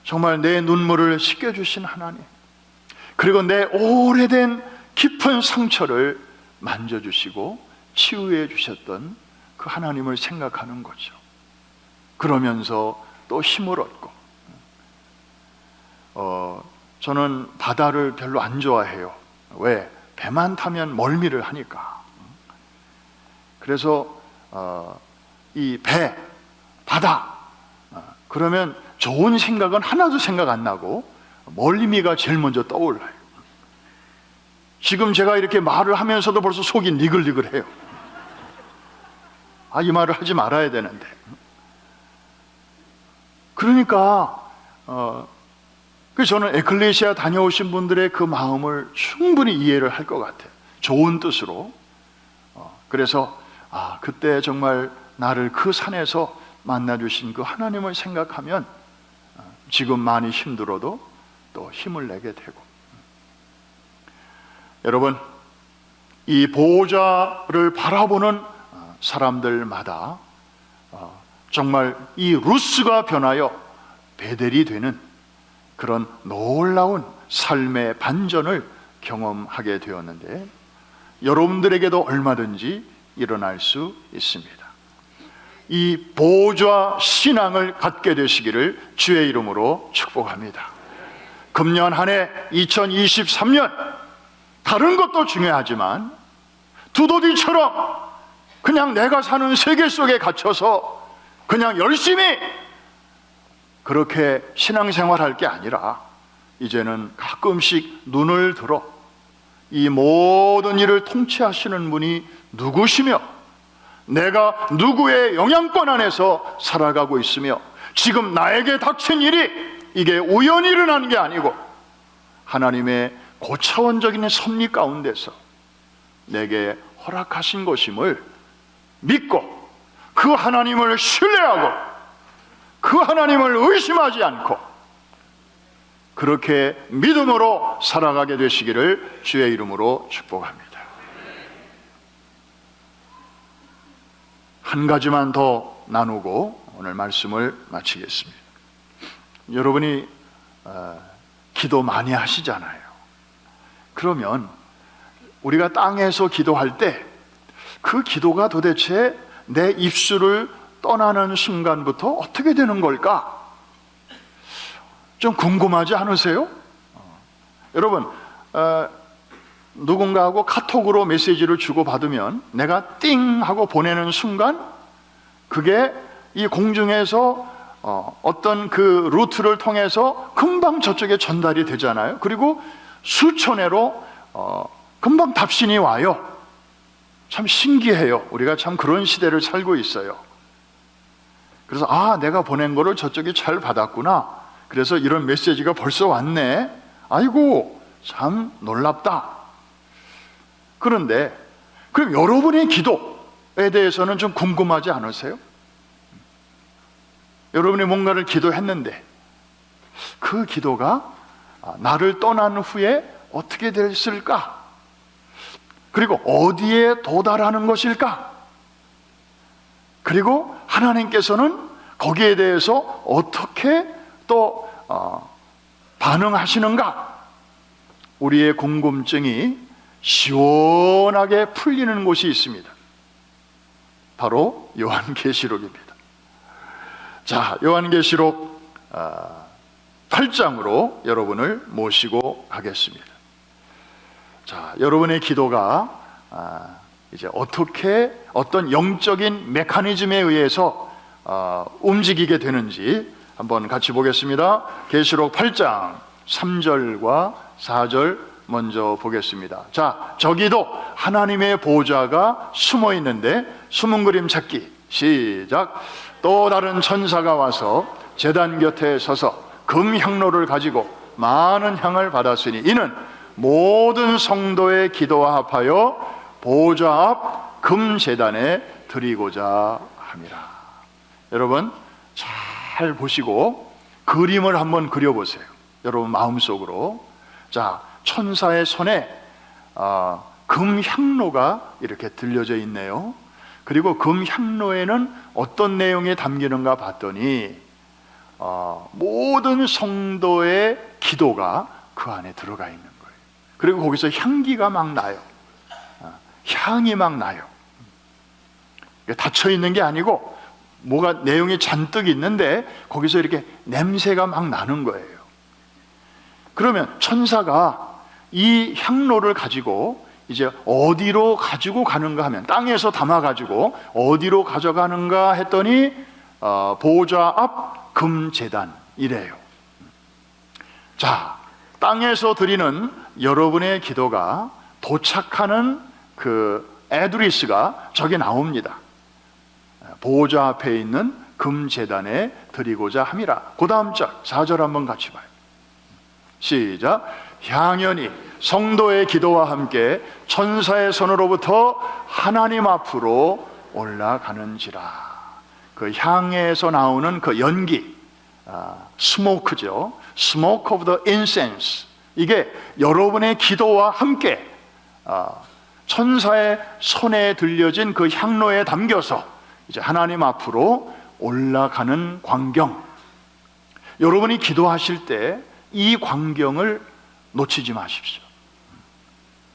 정말 내 눈물을 씻겨주신 하나님, 그리고 내 오래된 깊은 상처를 만져주시고 치유해 주셨던 그 하나님을 생각하는 거죠. 그러면서 또 힘을 얻고, 저는 바다를 별로 안 좋아해요. 왜? 배만 타면 멀미를 하니까. 그래서 이 배, 바다, 그러면 좋은 생각은 하나도 생각 안 나고 멀미가 제일 먼저 떠올라요. 지금 제가 이렇게 말을 하면서도 벌써 속이 니글니글해요. 이 말을 하지 말아야 되는데. 그러니까 그래서 저는 에클레시아 다녀오신 분들의 그 마음을 충분히 이해를 할 것 같아요. 좋은 뜻으로. 그래서 그때 정말 나를 그 산에서 만나주신 그 하나님을 생각하면 지금 많이 힘들어도 또 힘을 내게 되고. 여러분, 이 보호자를 바라보는 사람들마다 정말 이 루스가 변하여 베델이 되는 그런 놀라운 삶의 반전을 경험하게 되었는데, 여러분들에게도 얼마든지 일어날 수 있습니다. 이 보호자 신앙을 갖게 되시기를 주의 이름으로 축복합니다. 금년 한 해 2023년, 다른 것도 중요하지만 두더지처럼 그냥 내가 사는 세계 속에 갇혀서 그냥 열심히 그렇게 신앙생활할 게 아니라 이제는 가끔씩 눈을 들어 이 모든 일을 통치하시는 분이 누구시며 내가 누구의 영향권 안에서 살아가고 있으며 지금 나에게 닥친 일이 이게 우연히 일어난 게 아니고 하나님의 고차원적인 섭리 가운데서 내게 허락하신 것임을 믿고 그 하나님을 신뢰하고 그 하나님을 의심하지 않고 그렇게 믿음으로 살아가게 되시기를 주의 이름으로 축복합니다. 한 가지만 더 나누고 오늘 말씀을 마치겠습니다. 여러분이 기도 많이 하시잖아요. 그러면 우리가 땅에서 기도할 때 그 기도가 도대체 내 입술을 떠나는 순간부터 어떻게 되는 걸까? 좀 궁금하지 않으세요? 여러분, 누군가하고 카톡으로 메시지를 주고받으면 내가 띵 하고 보내는 순간 그게 이 공중에서 어떤 그 루트를 통해서 금방 저쪽에 전달이 되잖아요. 그리고 수천회로 금방 답신이 와요. 참 신기해요. 우리가 참 그런 시대를 살고 있어요. 그래서 내가 보낸 거를 저쪽이 잘 받았구나. 그래서 이런 메시지가 벌써 왔네. 아이고 참 놀랍다. 그런데 그럼 여러분의 기도에 대해서는 좀 궁금하지 않으세요? 여러분이 뭔가를 기도했는데 그 기도가 나를 떠난 후에 어떻게 됐을까? 그리고 어디에 도달하는 것일까? 그리고 하나님께서는 거기에 대해서 어떻게 또 반응하시는가? 우리의 궁금증이 시원하게 풀리는 곳이 있습니다. 바로 요한계시록입니다. 자, 요한계시록 8장으로 여러분을 모시고 가겠습니다. 자, 여러분의 기도가 이제 어떻게 어떤 영적인 메커니즘에 의해서 움직이게 되는지 한번 같이 보겠습니다. 계시록 8장 3절과 4절 먼저 보겠습니다. 자, 저기도 하나님의 보좌가 숨어 있는데 숨은 그림 찾기 시작. 또 다른 천사가 와서 제단 곁에 서서 금향로를 가지고 많은 향을 받았으니 이는 모든 성도의 기도와 합하여 보좌 앞 금제단에 드리고자 함이라. 여러분 잘 보시고 그림을 한번 그려보세요. 여러분 마음속으로. 자, 천사의 손에 금향로가 이렇게 들려져 있네요. 그리고 금향로에는 어떤 내용이 담기는가 봤더니 모든 성도의 기도가 그 안에 들어가 있는 거예요. 그리고 거기서 향기가 막 나요. 향이 막 나요. 닫혀 있는 게 아니고 뭐가 내용이 잔뜩 있는데 거기서 이렇게 냄새가 막 나는 거예요. 그러면 천사가 이 향로를 가지고 이제 어디로 가지고 가는가 하면 땅에서 담아 가지고 어디로 가져가는가 했더니 보좌 앞 금제단이래요. 자, 땅에서 드리는 여러분의 기도가 도착하는 그 애드리스가 저기 나옵니다. 보좌 앞에 있는 금제단에 드리고자 함이라. 그 다음 절 4절 한번 같이 봐요. 시작. 향연이 성도의 기도와 함께 천사의 손으로부터 하나님 앞으로 올라가는지라. 그 향에서 나오는 그 연기, 스모크죠. Smoke of the incense. 이게 여러분의 기도와 함께 천사의 손에 들려진 그 향로에 담겨서 이제 하나님 앞으로 올라가는 광경. 여러분이 기도하실 때 이 광경을 놓치지 마십시오.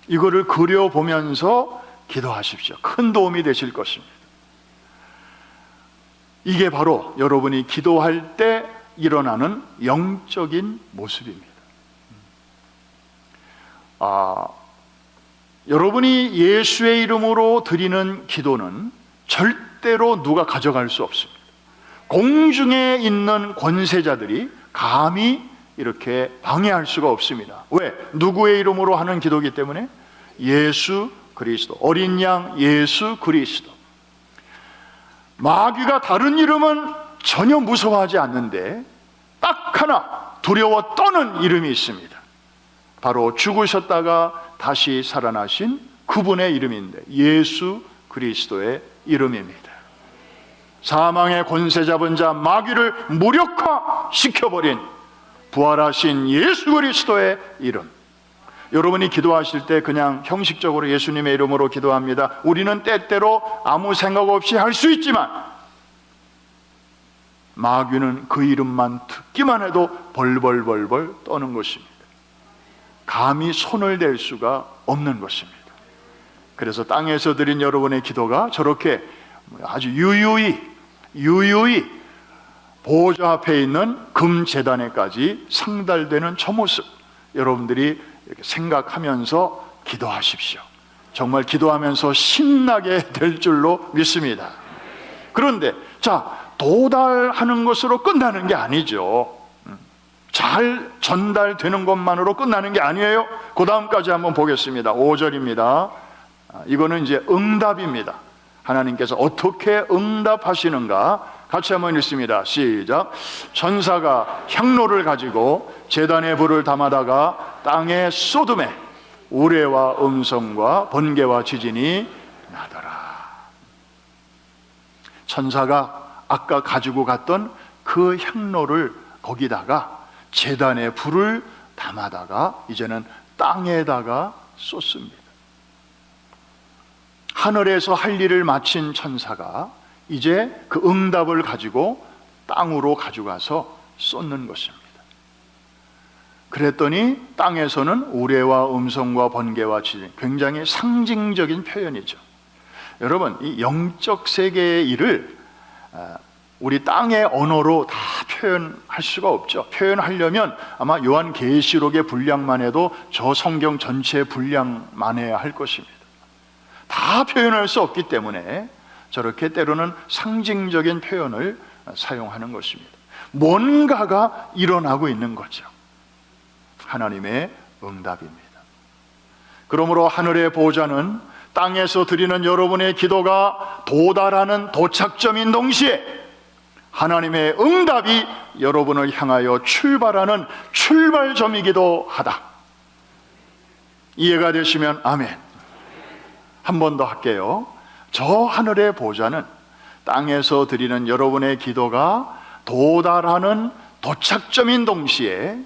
이거를 그려보면서 기도하십시오. 큰 도움이 되실 것입니다. 이게 바로 여러분이 기도할 때 일어나는 영적인 모습입니다. 여러분이 예수의 이름으로 드리는 기도는 절대로 누가 가져갈 수 없습니다. 공중에 있는 권세자들이 감히 이렇게 방해할 수가 없습니다. 왜? 누구의 이름으로 하는 기도이기 때문에 예수 그리스도, 어린 양 예수 그리스도. 마귀가 다른 이름은 전혀 무서워하지 않는데 딱 하나 두려워 떠는 이름이 있습니다. 바로 죽으셨다가 다시 살아나신 그분의 이름인데 예수 그리스도의 이름입니다. 사망의 권세 잡은 자 마귀를 무력화시켜버린 부활하신 예수 그리스도의 이름. 여러분이 기도하실 때 그냥 형식적으로 예수님의 이름으로 기도합니다. 우리는 때때로 아무 생각 없이 할 수 있지만 마귀는 그 이름만 듣기만 해도 벌벌벌벌 떠는 것입니다. 감히 손을 댈 수가 없는 것입니다. 그래서 땅에서 드린 여러분의 기도가 저렇게 아주 유유히 보좌 앞에 있는 금제단에까지 상달되는 저 모습, 여러분들이 이렇게 생각하면서 기도하십시오. 정말 기도하면서 신나게 될 줄로 믿습니다. 그런데 도달하는 것으로 끝나는 게 아니죠. 잘 전달되는 것만으로 끝나는 게 아니에요. 그 다음까지 한번 보겠습니다. 5절입니다. 이거는 이제 응답입니다. 하나님께서 어떻게 응답하시는가 같이 한번 읽습니다. 시작. 천사가 향로를 가지고 제단에 불을 담아다가 땅에 쏟음에 우레와 음성과 번개와 지진이 나더라. 천사가 아까 가지고 갔던 그 향로를 거기다가 제단에 불을 담아다가 이제는 땅에다가 쏟습니다. 하늘에서 할 일을 마친 천사가 이제 그 응답을 가지고 땅으로 가져가서 쏟는 것입니다. 그랬더니 땅에서는 우레와 음성과 번개와 지진, 굉장히 상징적인 표현이죠. 여러분, 이 영적 세계의 일을 우리 땅의 언어로 다 표현할 수가 없죠. 표현하려면 아마 요한계시록의 분량만 해도 저 성경 전체의 분량만 해야 할 것입니다. 다 표현할 수 없기 때문에 저렇게 때로는 상징적인 표현을 사용하는 것입니다. 뭔가가 일어나고 있는 거죠. 하나님의 응답입니다. 그러므로 하늘의 보좌는 땅에서 드리는 여러분의 기도가 도달하는 도착점인 동시에 하나님의 응답이 여러분을 향하여 출발하는 출발점이기도 하다. 이해가 되시면 아멘. 한 번 더 할게요. 저 하늘의 보좌는 땅에서 드리는 여러분의 기도가 도달하는 도착점인 동시에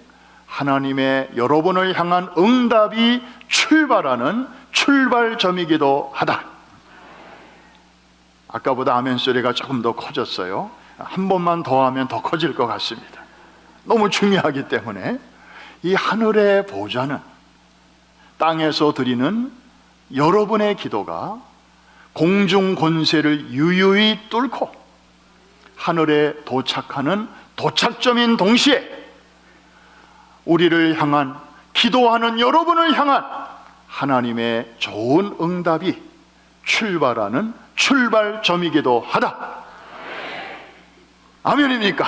하나님의 여러분을 향한 응답이 출발하는 출발점이기도 하다. 아까보다 아멘 소리가 조금 더 커졌어요. 한 번만 더 하면 더 커질 것 같습니다. 너무 중요하기 때문에 이 하늘의 보좌는 땅에서 드리는 여러분의 기도가 공중 권세를 유유히 뚫고 하늘에 도착하는 도착점인 동시에 우리를 향한, 기도하는 여러분을 향한 하나님의 좋은 응답이 출발하는 출발점이기도 하다. 아멘입니까?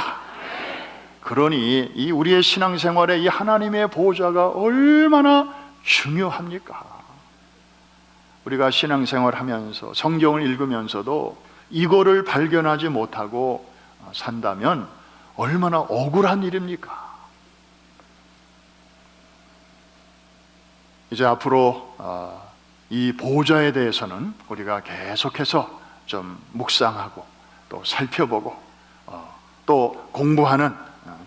그러니 이 우리의 신앙생활에 이 하나님의 보좌가 얼마나 중요합니까? 우리가 신앙생활 하면서 성경을 읽으면서도 이거를 발견하지 못하고 산다면 얼마나 억울한 일입니까? 이제 앞으로 이 보좌에 대해서는 우리가 계속해서 좀 묵상하고 또 살펴보고 또 공부하는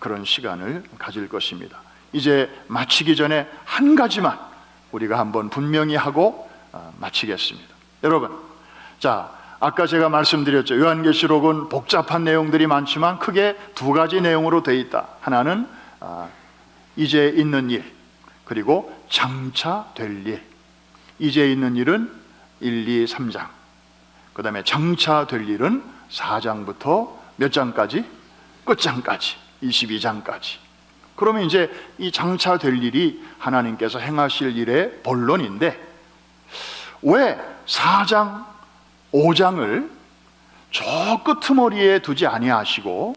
그런 시간을 가질 것입니다. 이제 마치기 전에 한 가지만 우리가 한번 분명히 하고 마치겠습니다. 여러분, 아까 제가 말씀드렸죠. 요한계시록은 복잡한 내용들이 많지만 크게 두 가지 내용으로 되어 있다. 하나는 이제 있는 일, 그리고 장차 될 일. 이제 있는 일은 1, 2, 3장, 그 다음에 장차 될 일은 4장부터 몇 장까지? 끝장까지, 22장까지. 그러면 이제 이 장차 될 일이 하나님께서 행하실 일의 본론인데 왜 4장, 5장을 저 끄트머리에 두지 아니하시고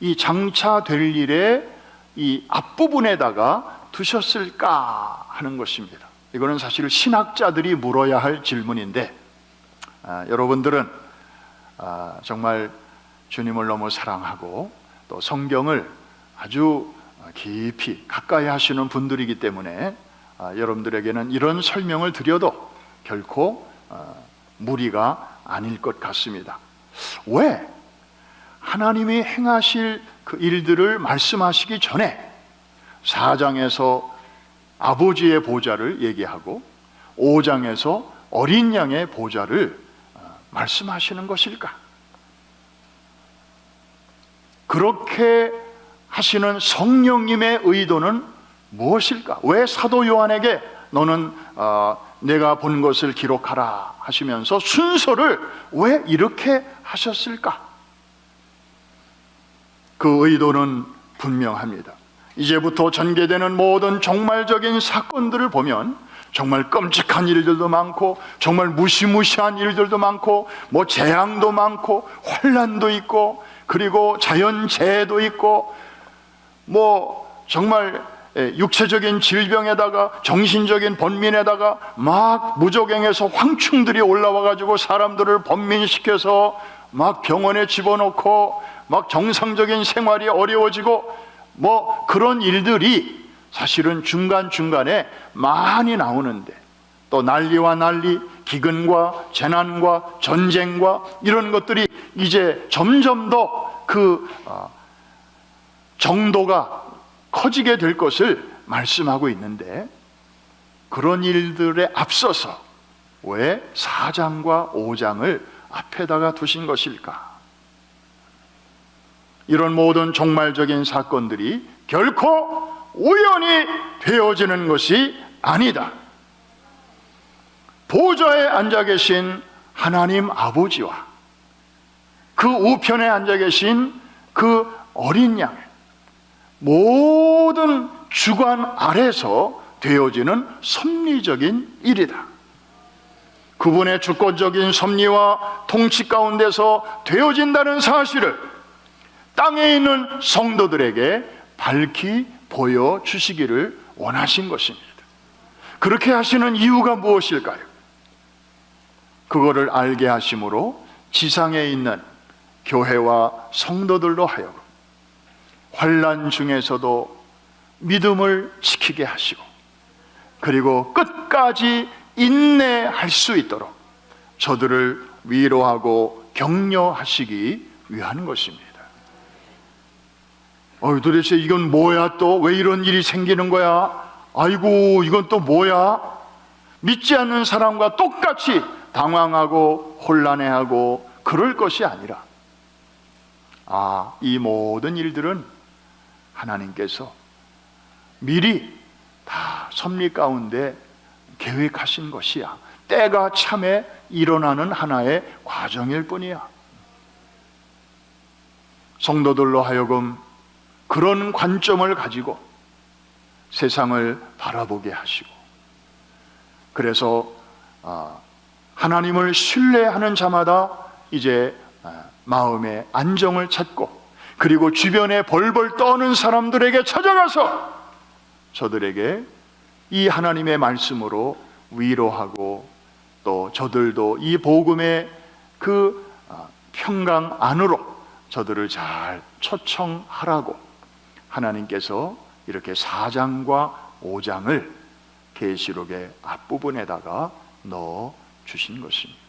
이 장차 될 일의 이 앞부분에다가 두셨을까 하는 것입니다. 이거는 사실 신학자들이 물어야 할 질문인데 여러분들은 정말 주님을 너무 사랑하고 또 성경을 아주 깊이 가까이 하시는 분들이기 때문에 여러분들에게는 이런 설명을 드려도 결코 무리가 아닐 것 같습니다. 왜 하나님이 행하실 그 일들을 말씀하시기 전에 4장에서 아버지의 보좌를 얘기하고 5장에서 어린 양의 보좌를 말씀하시는 것일까? 그렇게 하시는 성령님의 의도는 무엇일까? 왜 사도 요한에게 너는 내가 본 것을 기록하라 하시면서 순서를 왜 이렇게 하셨을까? 그 의도는 분명합니다. 이제부터 전개되는 모든 종말적인 사건들을 보면 정말 끔찍한 일들도 많고, 정말 무시무시한 일들도 많고, 뭐 재앙도 많고, 환난도 있고, 그리고 자연재해도 있고, 뭐 정말 육체적인 질병에다가 정신적인 번민에다가 막 무적행에서 황충들이 올라와 가지고 사람들을 번민시켜서 막 병원에 집어넣고 막 정상적인 생활이 어려워지고, 뭐 그런 일들이 사실은 중간중간에 많이 나오는데, 또 난리와 난리, 기근과 재난과 전쟁과 이런 것들이 이제 점점 더 그 정도가 커지게 될 것을 말씀하고 있는데, 그런 일들에 앞서서 왜 4장과 5장을 앞에다가 두신 것일까? 이런 모든 종말적인 사건들이 결코 우연히 되어지는 것이 아니다. 보좌에 앉아 계신 하나님 아버지와 그 우편에 앉아 계신 그 어린 양의 모든 주관 아래서 되어지는 섭리적인 일이다. 그분의 주권적인 섭리와 통치 가운데서 되어진다는 사실을 땅에 있는 성도들에게 밝히 보여주시기를 원하신 것입니다. 그렇게 하시는 이유가 무엇일까요? 그거를 알게 하심으로 지상에 있는 교회와 성도들로 하여금 환난 중에서도 믿음을 지키게 하시고, 그리고 끝까지 인내할 수 있도록 저들을 위로하고 격려하시기 위한 것입니다. 도대체 이건 뭐야? 또 왜 이런 일이 생기는 거야? 아이고, 이건 또 뭐야? 믿지 않는 사람과 똑같이 당황하고 혼란해하고 그럴 것이 아니라, 이 모든 일들은 하나님께서 미리 다 섭리 가운데 계획하신 것이야. 때가 참에 일어나는 하나의 과정일 뿐이야. 성도들로 하여금 그런 관점을 가지고 세상을 바라보게 하시고, 그래서 하나님을 신뢰하는 자마다 이제 마음의 안정을 찾고, 그리고 주변에 벌벌 떠는 사람들에게 찾아가서 저들에게 이 하나님의 말씀으로 위로하고, 또 저들도 이 복음의 그 평강 안으로 저들을 잘 초청하라고 하나님께서 이렇게 4장과 5장을 계시록의 앞부분에다가 넣어 주신 것입니다.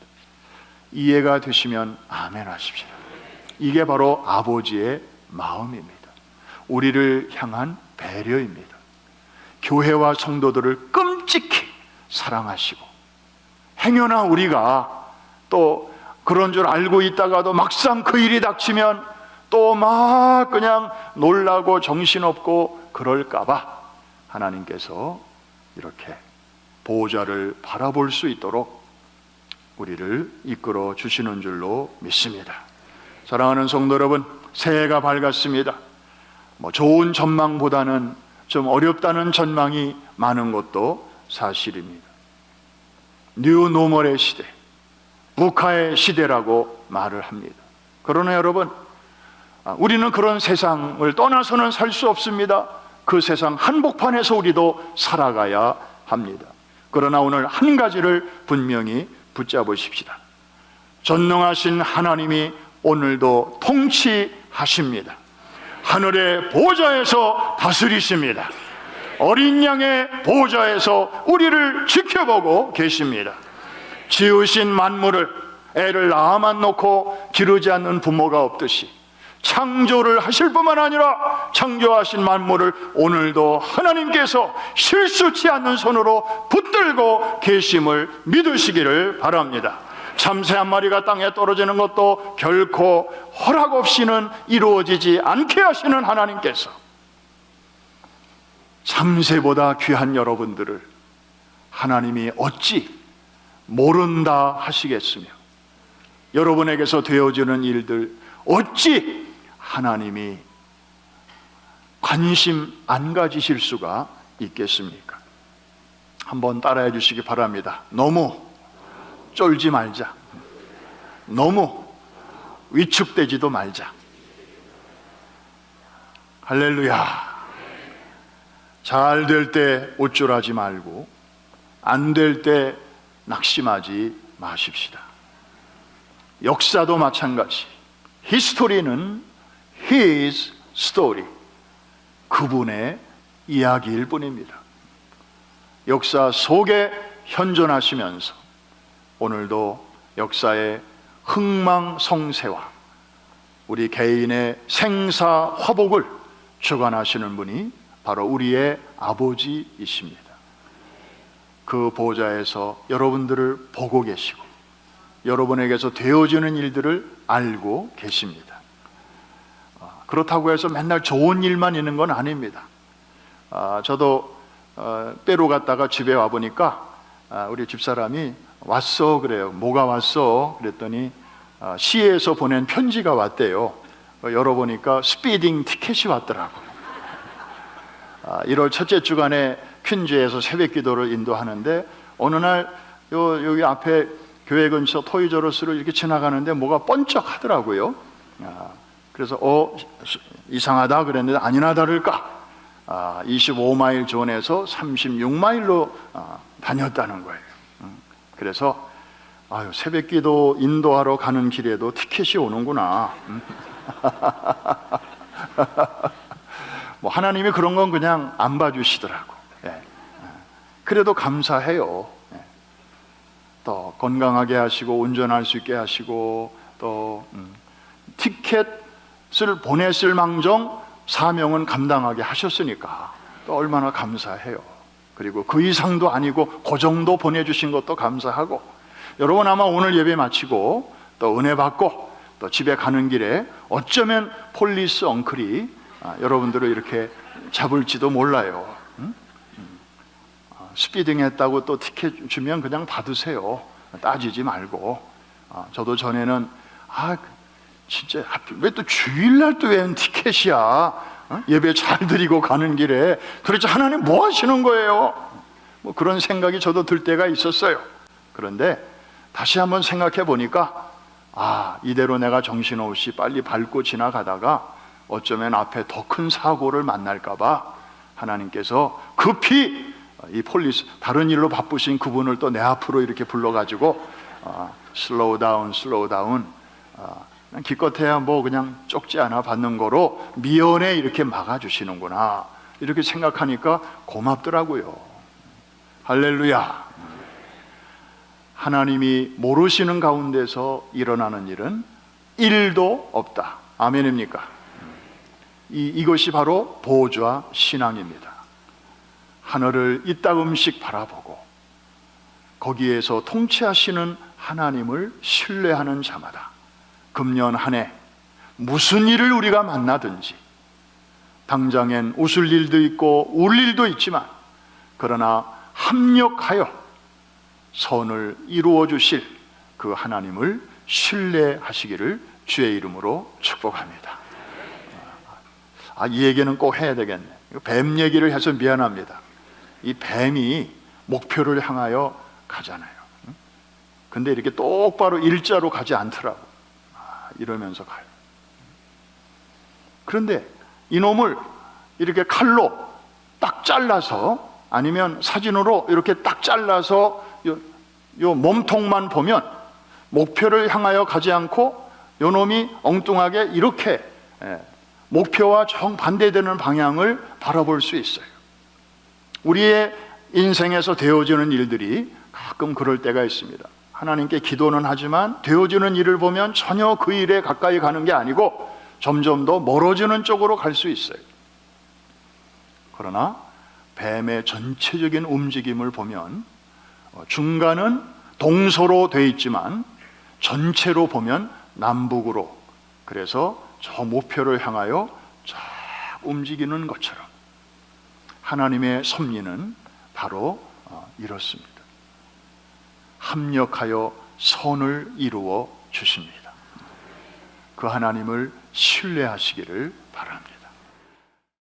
이해가 되시면 아멘 하십시오. 이게 바로 아버지의 마음입니다. 우리를 향한 배려입니다. 교회와 성도들을 끔찍히 사랑하시고, 행여나 우리가 또 그런 줄 알고 있다가도 막상 그 일이 닥치면 또 막 그냥 놀라고 정신없고 그럴까봐 하나님께서 이렇게 보호자를 바라볼 수 있도록 우리를 이끌어 주시는 줄로 믿습니다. 사랑하는 성도 여러분, 새해가 밝았습니다. 좋은 전망보다는 좀 어렵다는 전망이 많은 것도 사실입니다. 뉴노멀의 시대, 북한의 시대라고 말을 합니다. 그러나 여러분, 우리는 그런 세상을 떠나서는 살 수 없습니다. 그 세상 한복판에서 우리도 살아가야 합니다. 그러나 오늘 한 가지를 분명히 붙잡으십시다. 전능하신 하나님이 오늘도 통치하십니다. 하늘의 보좌에서 다스리십니다. 어린 양의 보좌에서 우리를 지켜보고 계십니다. 지으신 만물을 애를 낳아만 놓고 기르지 않는 부모가 없듯이 창조를 하실 뿐만 아니라 창조하신 만물을 오늘도 하나님께서 실수치 않는 손으로 붙들고 계심을 믿으시기를 바랍니다. 참새 한 마리가 땅에 떨어지는 것도 결코 허락 없이는 이루어지지 않게 하시는 하나님께서 참새보다 귀한 여러분들을 하나님이 어찌 모른다 하시겠으며, 여러분에게서 되어지는 일들 어찌 하나님이 관심 안 가지실 수가 있겠습니까? 한번 따라해 주시기 바랍니다. 너무 쫄지 말자. 너무 위축되지도 말자. 할렐루야. 잘 될 때 우쭐하지 말고 안 될 때 낙심하지 마십시다. 역사도 마찬가지. 히스토리는 His story, 그분의 이야기일 뿐입니다. 역사 속에 현존하시면서 오늘도 역사의 흥망성쇠와 우리 개인의 생사화복을 주관하시는 분이 바로 우리의 아버지이십니다. 그 보좌에서 여러분들을 보고 계시고 여러분에게서 되어지는 일들을 알고 계십니다. 그렇다고 해서 맨날 좋은 일만 있는 건 아닙니다. 저도 빼로 갔다가 집에 와보니까 우리 집사람이 왔어 그래요. 뭐가 왔어? 그랬더니 시에서 보낸 편지가 왔대요. 열어보니까 스피딩 티켓이 왔더라고. 1월 첫째 주간에 퀸즈에서 새벽기도를 인도하는데 어느 날 여기 앞에 교회 근처 토이저러스를 이렇게 지나가는데 뭐가 번쩍하더라고요. 그래서 이상하다 그랬는데 아니나 다를까 25마일 존에서 36마일로 다녔다는 거예요. 그래서 새벽기도 인도하러 가는 길에도 티켓이 오는구나. 뭐 하나님이 그런 건 그냥 안 봐주시더라고. 그래도 감사해요. 또 건강하게 하시고 운전할 수 있게 하시고 또 티켓을 보냈을 망정 사명은 감당하게 하셨으니까 또 얼마나 감사해요. 그리고 그 이상도 아니고 그 정도 보내주신 것도 감사하고, 여러분 아마 오늘 예배 마치고 또 은혜 받고 또 집에 가는 길에 어쩌면 폴리스 엉클이 여러분들을 이렇게 잡을지도 몰라요. 스피딩 했다고 또 티켓 주면 그냥 받으세요. 따지지 말고. 저도 전에는 진짜 왜 또 주일날 또 웬 티켓이야? 예배 잘 드리고 가는 길에 도대체 하나님 뭐 하시는 거예요? 뭐 그런 생각이 저도 들 때가 있었어요. 그런데 다시 한번 생각해 보니까 이대로 내가 정신없이 빨리 밟고 지나가다가 어쩌면 앞에 더 큰 사고를 만날까 봐 하나님께서 급히 이 폴리스, 다른 일로 바쁘신 그분을 또 내 앞으로 이렇게 불러가지고 슬로우 다운 기껏해야 뭐 그냥 쪽지 하나 받는 거로 미연에 이렇게 막아주시는구나, 이렇게 생각하니까 고맙더라고요. 할렐루야. 하나님이 모르시는 가운데서 일어나는 일은 1도 없다. 아멘입니까? 이것이 바로 보좌 신앙입니다. 하늘을 이따금씩 바라보고 거기에서 통치하시는 하나님을 신뢰하는 자마다 금년 한 해 무슨 일을 우리가 만나든지, 당장엔 웃을 일도 있고 울 일도 있지만 그러나 합력하여 선을 이루어 주실 그 하나님을 신뢰하시기를 주의 이름으로 축복합니다. 이 얘기는 꼭 해야 되겠네. 뱀 얘기를 해서 미안합니다. 이 뱀이 목표를 향하여 가잖아요. 근데 이렇게 똑바로 일자로 가지 않더라고. 이러면서 가요. 그런데 이놈을 이렇게 칼로 딱 잘라서, 아니면 사진으로 이렇게 딱 잘라서 요 몸통만 보면 목표를 향하여 가지 않고 요 놈이 엉뚱하게 이렇게 목표와 정반대되는 방향을 바라볼 수 있어요. 우리의 인생에서 되어지는 일들이 가끔 그럴 때가 있습니다. 하나님께 기도는 하지만 되어지는 일을 보면 전혀 그 일에 가까이 가는 게 아니고 점점 더 멀어지는 쪽으로 갈 수 있어요. 그러나 뱀의 전체적인 움직임을 보면 중간은 동서로 돼 있지만 전체로 보면 남북으로, 그래서 저 목표를 향하여 쫙 움직이는 것처럼 하나님의 섭리는 바로 이렇습니다. 합력하여 선을 이루어 주십니다. 그 하나님을 신뢰하시기를 바랍니다.